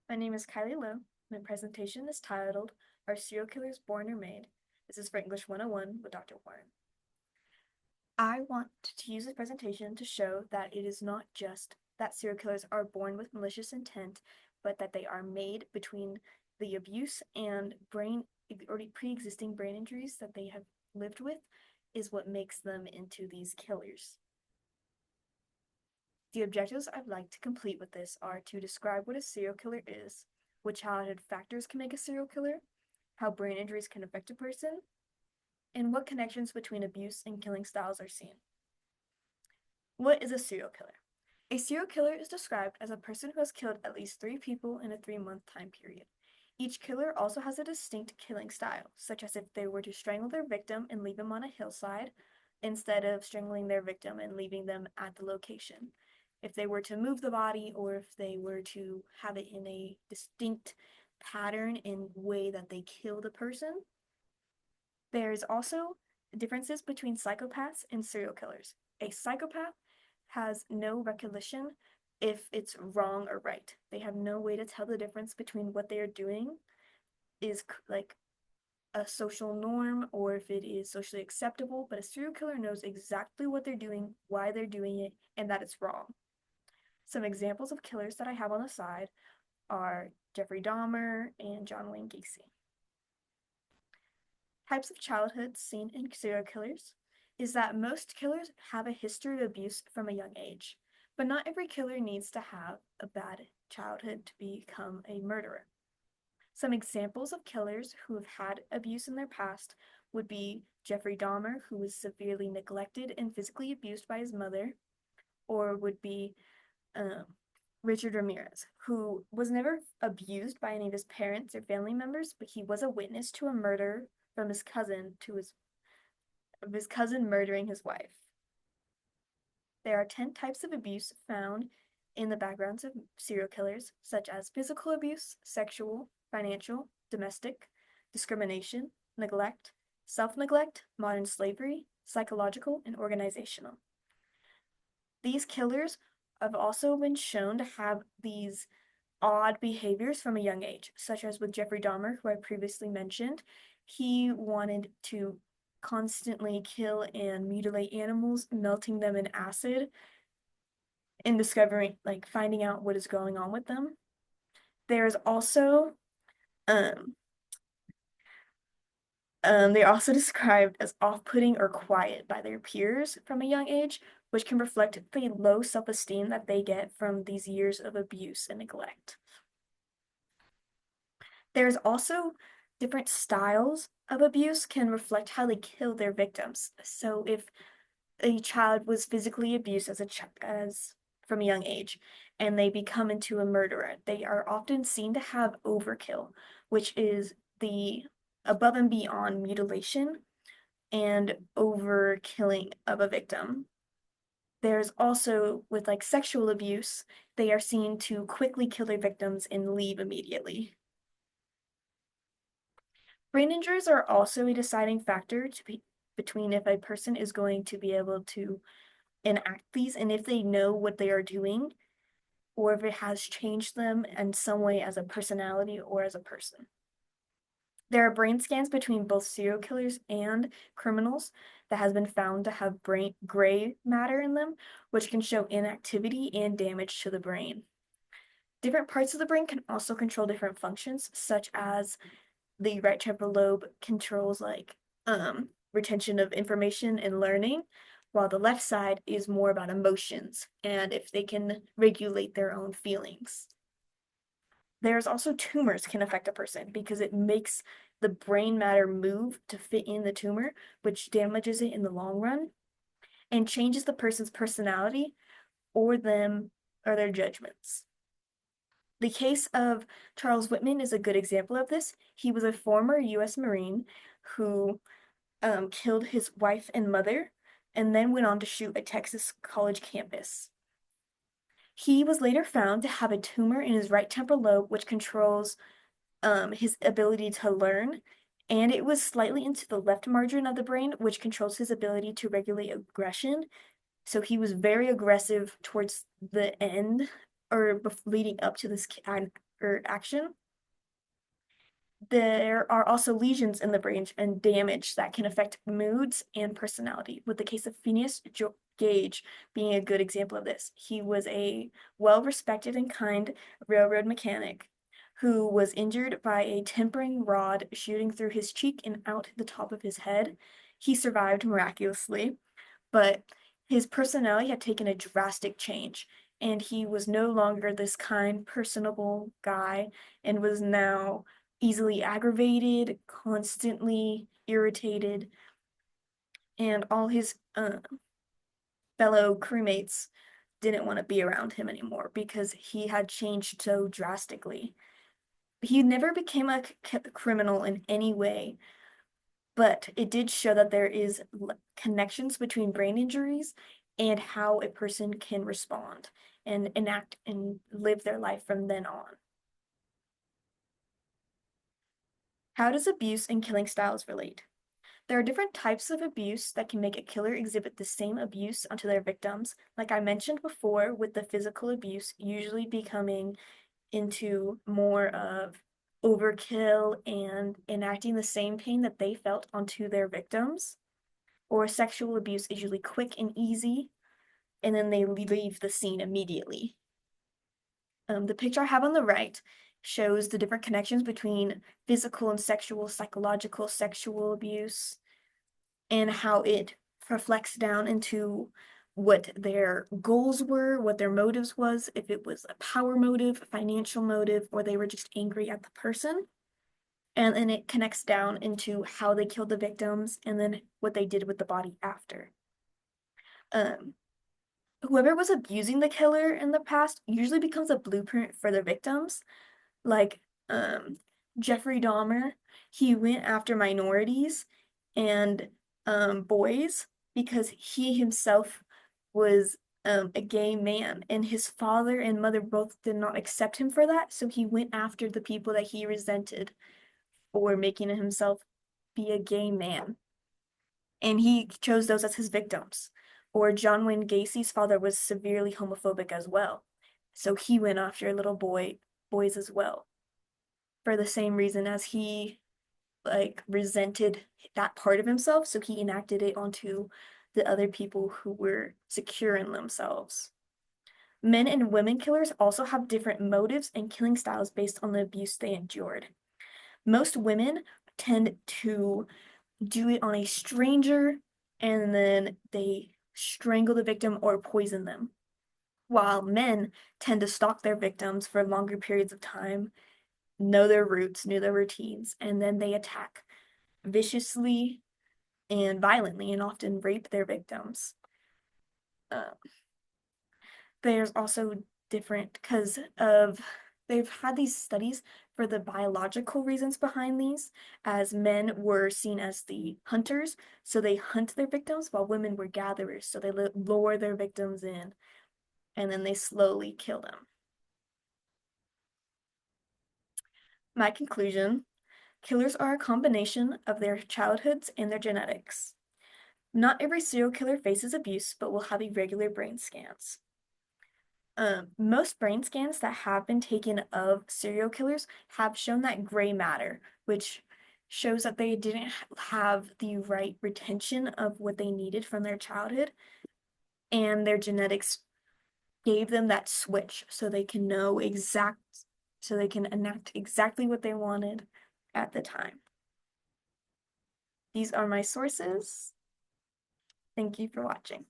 My name is Kylie Lowe. My presentation is titled, Are Serial Killers Born or Made? This is for English 101 with Dr. Warren. I want to use this presentation to show that it is not just that serial killers are born with malicious intent, but that they are made between the abuse and brain or pre-existing brain injuries that they have lived with is what makes them into these killers. The objectives I'd like to complete with this are to describe what a serial killer is, what childhood factors can make a serial killer, how brain injuries can affect a person, and what connections between abuse and killing styles are seen. What is a serial killer? A serial killer is described as a person who has killed at least 3 people in a 3-month time period. Each killer also has a distinct killing style, such as if they were to strangle their victim and leave him on a hillside, instead of strangling their victim and leaving them at the location. If they were to move the body, or if they were to have it in a distinct pattern and way that they kill the person. There's also differences between psychopaths and serial killers. A psychopath has no recollection if it's wrong or right. They have no way to tell the difference between what they are doing is like a social norm or if it is socially acceptable, but a serial killer knows exactly what they're doing, why they're doing it, and that it's wrong. Some examples of killers that I have on the side are Jeffrey Dahmer and John Wayne Gacy. Types of childhood seen in serial killers is that most killers have a history of abuse from a young age, but not every killer needs to have a bad childhood to become a murderer. Some examples of killers who have had abuse in their past would be Jeffrey Dahmer, who was severely neglected and physically abused by his mother, or would be um, Richard Ramirez, who was never abused by any of his parents or family members, but he was a witness to a murder from his cousin to his cousin murdering his wife. There are 10 types of abuse found in the backgrounds of serial killers, such as physical abuse, sexual, financial, domestic, discrimination, neglect, self-neglect, modern slavery, psychological, and organizational. These killers have also been shown to have these odd behaviors from a young age, such as with Jeffrey Dahmer, who I previously mentioned. He wanted to constantly kill and mutilate animals, melting them in acid, and finding out what is going on with them. There's also, um, they're also described as off-putting or quiet by their peers from a young age, which can reflect the low self-esteem that they get from these years of abuse and neglect. There's also different styles of abuse can reflect how they kill their victims. So if a child was physically abused as from a young age and they become into a murderer, they are often seen to have overkill, which is the above and beyond mutilation and over killing of a victim. There's also with like sexual abuse, they are seen to quickly kill their victims and leave immediately. Brain injuries are also a deciding factor between if a person is going to be able to enact these and if they know what they are doing or if it has changed them in some way as a personality or as a person. There are brain scans between both serial killers and criminals that has been found to have brain gray matter in them, which can show inactivity and damage to the brain. Different parts of the brain can also control different functions, such as the right temporal lobe controls retention of information and learning, while the left side is more about emotions and if they can regulate their own feelings. There's also tumors can affect a person because it makes the brain matter move to fit in the tumor, which damages it in the long run and changes the person's personality or them or their judgments. The case of Charles Whitman is a good example of this. He was a former U.S. Marine who killed his wife and mother and then went on to shoot a Texas college campus. He was later found to have a tumor in his right temporal lobe, which controls his ability to learn, and it was slightly into the left margin of the brain, which controls his ability to regulate aggression. So he was very aggressive towards the end or leading up to this or action. There are also lesions in the brain and damage that can affect moods and personality, with the case of Phineas Gage being a good example of this. He was a well-respected and kind railroad mechanic who was injured by a tempering rod shooting through his cheek and out the top of his head. He survived miraculously, but his personality had taken a drastic change, and he was no longer this kind, personable guy and was now easily aggravated, constantly irritated, and all his fellow crewmates didn't want to be around him anymore because he had changed so drastically. He never became a criminal in any way, but it did show that there is connections between brain injuries and how a person can respond and enact and live their life from then on. How does abuse and killing styles relate? There are different types of abuse that can make a killer exhibit the same abuse onto their victims, like I mentioned before, with the physical abuse usually becoming into more of overkill and enacting the same pain that they felt onto their victims. Or sexual abuse is usually quick and easy, and then they leave the scene immediately. The picture I have on the right shows the different connections between physical and sexual, psychological sexual abuse, and how it reflects down into what their goals were, what their motives was, if it was a power motive, financial motive, or they were just angry at the person. And then it connects down into how they killed the victims and then what they did with the body after. Um, Whoever was abusing the killer in the past usually becomes a blueprint for the victims. Like um, Jeffrey Dahmer, he went after minorities and boys because he himself was a gay man, and his father and mother both did not accept him for that. So he went after the people that he resented for making himself be a gay man, and he chose those as his victims. Or John Wayne Gacy's father was severely homophobic as well, so he went after boys as well for the same reason as he like resented that part of himself, so he enacted it onto the other people who were secure in themselves. Men and women killers also have different motives and killing styles based on the abuse they endured. Most women tend to do it on a stranger and then they strangle the victim or poison them, while men tend to stalk their victims for longer periods of time, know their roots, know their routines, and then they attack viciously and violently and often rape their victims. Uh, there's also different because of they've had these studies for the biological reasons behind these, as men were seen as the hunters, so they hunt their victims, while women were gatherers, so they lure their victims in and then they slowly kill them. My conclusion: killers are a combination of their childhoods and their genetics. Not every serial killer faces abuse, but will have irregular brain scans. Most brain scans that have been taken of serial killers have shown that gray matter, which shows that they didn't have the right retention of what they needed from their childhood, and their genetics gave them that switch so they can enact exactly what they wanted at the time. These are my sources. Thank you for watching.